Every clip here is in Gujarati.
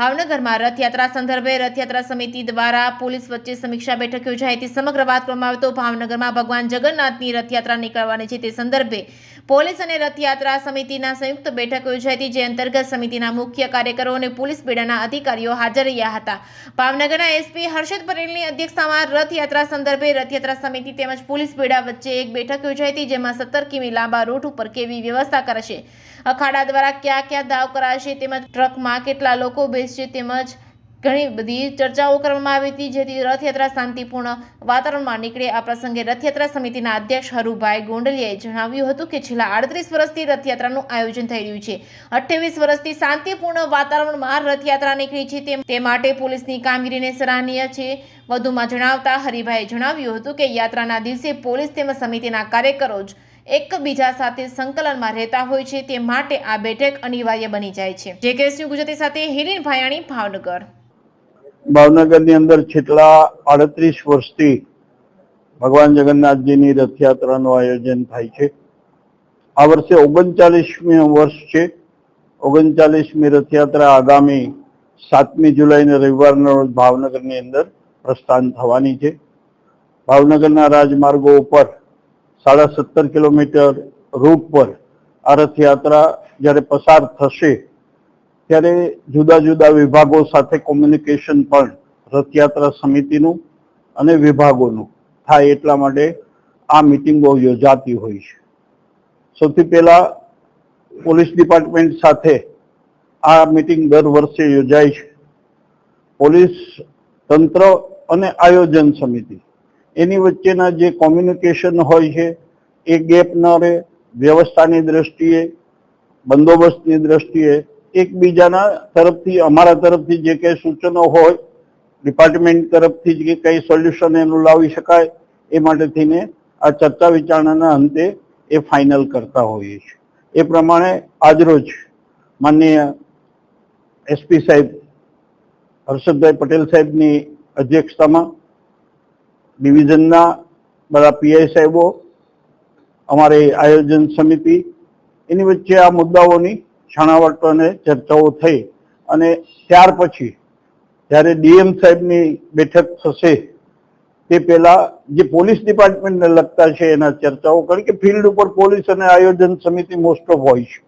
ભાવનગરમાં રથયાત્રા સંદર્ભે રથયાત્રા સમિતિ દ્વારા પોલીસ વચ્ચે સમીક્ષા બેઠક યોજાઈ હતી। સમગ્ર વાત કરવામાં આવે તો ભાવનગરમાં ભગવાન જગન્નાથની રથયાત્રા નીકળવાની છે, તે સંદર્ભે પોલીસ અને રથયાત્રા સમિતિના સંયુક્ત બેઠક યોજાઈ હતી, જે અંતર્ગત સમિતિના મુખ્ય કાર્યકરો અને પોલીસ બેડાના અધિકારીઓ હાજર રહ્યા હતા। ભાવનગરના એસપી હર્ષદ પટેલની અધ્યક્ષતામાં રથયાત્રા સંદર્ભે રથયાત્રા સમિતિ તેમજ પોલીસ બેડા વચ્ચે એક બેઠક યોજાઈ હતી, જેમાં 17 કિમી લાંબા રૂટ ઉપર કેવી વ્યવસ્થા કરશે, અખાડા દ્વારા ક્યાં ક્યાં દાવ કરાશે, તેમજ ટ્રકમાં કેટલા લોકો બેસશે, તેમજ ઘણી બધી ચર્ચાઓ કરવામાં આવી હતી, જેથી રથયાત્રા શાંતિપૂર્ણ વાતાવરણમાં નીકળે। આ પ્રસંગે રથયાત્રા સમિતિના અધ્યક્ષ હરુભાઈ ગોંડલિયાએ જણાવ્યું હતું કે છેલ્લા 38 વર્ષથી રથયાત્રાનું આયોજન થઈ રહ્યું છે। 28 વર્ષથી શાંતિપૂર્ણ વાતાવરણમાં રથયાત્રા નીકળી છે, તે માટે પોલીસની કામગીરીને સરાહનીય છે। વધુમાં જણાવતા હરિભાઈએ જણાવ્યું હતું કે યાત્રાના દિવસે પોલીસ તેમજ સમિતિના કાર્યકરો જ એકબીજા સાથે સંકલનમાં રહેતા હોય છે, તે માટે આ બેઠક અનિવાર્ય બની જાય છે। જેકેએસયુ ગુજરાતી સાથે હિરેન ભાયાણી, ભાવનગર। ભાવનગરની અંદર છેલ્લા 38 વર્ષથી ભગવાન જગન્નાથજીની રથયાત્રાનું આયોજન થાય છે। આ વર્ષે 39મી વર્ષ છે। 39મી રથયાત્રા આગામી 7મી જુલાઈના રવિવારના રોજ ભાવનગરની અંદર પ્રસ્થાન થવાની છે। ભાવનગરના રાજમાર્ગો ઉપર 17.5 કિલોમીટર રૂટ પર આ રથયાત્રા જ્યારે પસાર થશે ત્યારે જુદા જુદા વિભાગો સાથે કોમ્યુનિકેશન પણ રથયાત્રા સમિતિનું અને વિભાગોનું થાય, એટલા માટે આ મિટિંગો યોજાતી હોય છે। સૌથી પહેલા પોલીસ ડિપાર્ટમેન્ટ સાથે આ મિટિંગ દર વર્ષે યોજાય છે। પોલીસ તંત્ર અને આયોજન સમિતિ એની વચ્ચેના જે કોમ્યુનિકેશન હોય છે એ ગેપ ન રહે, વ્યવસ્થાની દ્રષ્ટિએ, બંદોબસ્તની દ્રષ્ટિએ એકબીજાના તરફથી, અમારા તરફથી જે કંઈ સૂચનો હોય, ડિપાર્ટમેન્ટ તરફથી જે કંઈ સોલ્યુશન એનું લાવી શકાય એ માટે થઈને આ ચર્ચા વિચારણાના અંતે એ ફાઇનલ કરતા હોઈએ છીએ। એ પ્રમાણે આજરોજ માનનીય એસપી સાહેબ હર્ષદભાઈ પટેલ સાહેબની અધ્યક્ષતામાં ડિવિઝનના બધા પીઆઈ સાહેબો, અમારી આયોજન સમિતિ, એની વચ્ચે આ મુદ્દાઓની છણાવટ અને ચર્ચાઓ થઈ અને ત્યાર પછી જ્યારે ડીએમ સાહેબની બેઠક થશે તે પહેલા જે પોલીસ ડિપાર્ટમેન્ટને લગતા છે એના ચર્ચાઓ કરી કે ફિલ્ડ ઉપર પોલીસ અને આયોજન સમિતિ મોસ્ટ ઓફ હોય છે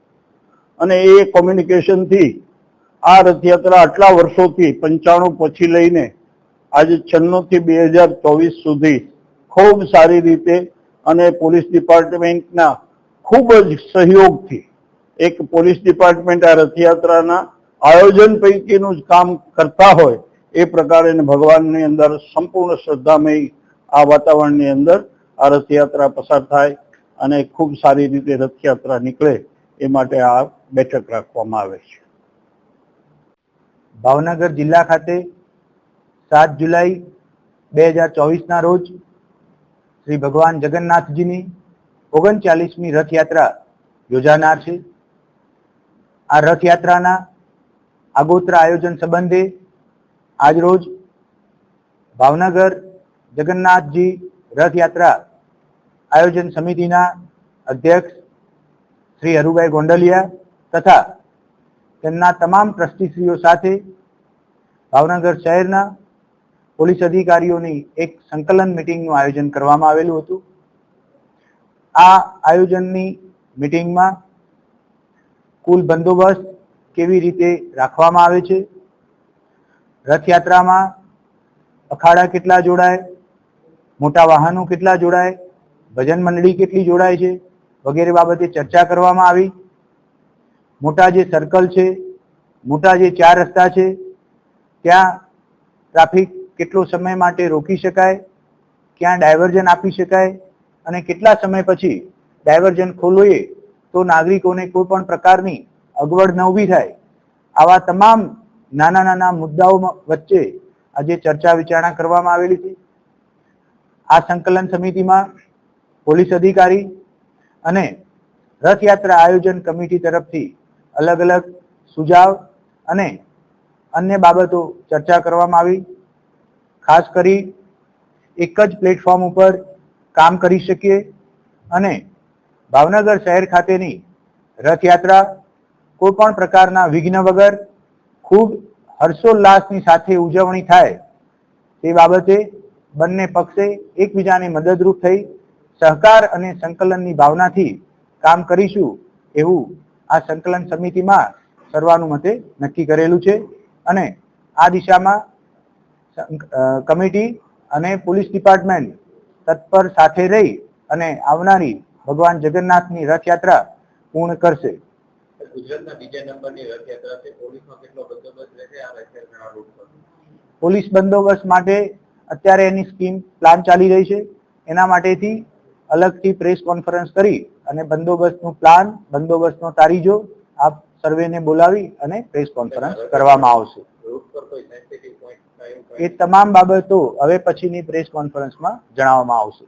અને એ કોમ્યુનિકેશનથી આ રથયાત્રા આટલા વર્ષોથી 95 પછી લઈને આજે 96 થી 2024 સુધી ખૂબ સારી રીતે અને પોલીસ ડિપાર્ટમેન્ટના ખૂબ જ સહયોગથી એક પોલીસ ડિપાર્ટમેન્ટ આ રથયાત્રાના આયોજન પૈકીનું જ કામ કરતા હોય એ પ્રકારે ભગવાનની અંદર સંપૂર્ણ શ્રદ્ધામય આ વાતાવરણની અંદર આ રથયાત્રા પસાર થાય અને ખૂબ સારી રીતે રથયાત્રા નીકળે એ માટે આ બેઠક રાખવામાં આવે છે। ભાવનગર જિલ્લા ખાતે 7 જુલાઈ 2024ના રોજ શ્રી ભગવાન જગન્નાથજીની 39મી રથયાત્રા યોજાનાર છે। આ રથયાત્રાના આગોતરા આયોજન સંબંધે આજરોજ ભાવનગર જગન્નાથજી રથયાત્રા આયોજન સમિતિના અધ્યક્ષ શ્રી હરુભાઈ ગોંડલિયા તથા તેમના તમામ ટ્રસ્ટીશ્રીઓ સાથે ભાવનગર શહેરના પોલીસ અધિકારીઓની એક સંકલન મિટિંગનું આયોજન કરવામાં આવેલું હતું। આ આયોજનની મિટિંગમાં કુલ બંદોબસ્ત કેવી રીતે રાખવામાં આવે છે, રથયાત્રામાં અખાડા કેટલા જોડાય, મોટા વાહનો કેટલા જોડાય, ભજન મંડળી કેટલી જોડાય છે વગેરે બાબતે ચર્ચા કરવામાં આવી। મોટા જે સર્કલ છે, મોટા જે 4 રસ્તા છે, ત્યાં ટ્રાફિક કેટલો સમય માટે રોકી શકાય, ક્યાં ડાયવર્ઝન આપી શકાય અને કેટલા સમય પછી ડાયવર્ઝન ખોલવીએ તો નાગરિકોને કોઈ પણ પ્રકારની અગવડ ન ઊભી થાય, આવા તમામ નાના નાના મુદ્દાઓ વચ્ચે આજે ચર્ચા વિચારણા કરવામાં આવેલી છે। આ સંકલન સમિતિમાં પોલીસ અધિકારી અને રથયાત્રા આયોજન કમિટી તરફથી અલગ અલગ સુઝાવ અને અન્ય બાબતો ચર્ચા કરવામાં આવી। ખાસ કરી એક જ પ્લેટફોર્મ ઉપર કામ કરી શકીએ અને ભાવનગર શહેર ખાતેની રથયાત્રા કોઈ પણ પ્રકારના વિઘ્ન વગર ખૂબ હર્ષોલ્લાસની સાથે ઉજવણી થાય તે બાબતે બંને પક્ષે એકબીજાને મદદરૂપ થઈ સહકાર અને સંકલનની ભાવનાથી કામ કરીશું એવું આ સંકલન સમિતિમાં સર્વાનુમતે નક્કી કરેલું છે અને આ દિશામાં કમિટી અને પોલીસ ડિપાર્ટમેન્ટ તત્પર સાથે રહી અને આવનારી ભગવાન જગન્નાથની રથયાત્રા પૂર્ણ કરશે. ગુજરાતના બીજા નંબરની રથયાત્રા છે, પોલીસનો કેટલો બંદોબસ્ત રહેશે આ રથયાત્રાના રૂટ પર? પોલીસ બંદોબસ્ત માટે અત્યારે એની સ્કીમ પ્લાન ચાલી રહી છે. એના માટેથી અલગથી પ્રેસ કોન્ફરન્સ કરી અને બંદોબસ્તનું પ્લાન, બંદોબસ્તનો તારીજો આપ સર્વેને બોલાવી અને પ્રેસ કોન્ફરન્સ કરવામાં આવશે. રૂટ પર કોઈ સેન્સિટિવ પોઈન્ટ એ તમામ બાબતો હવે પછીની પ્રેસ કોન્ફરન્સમાં જણાવવામાં આવશે.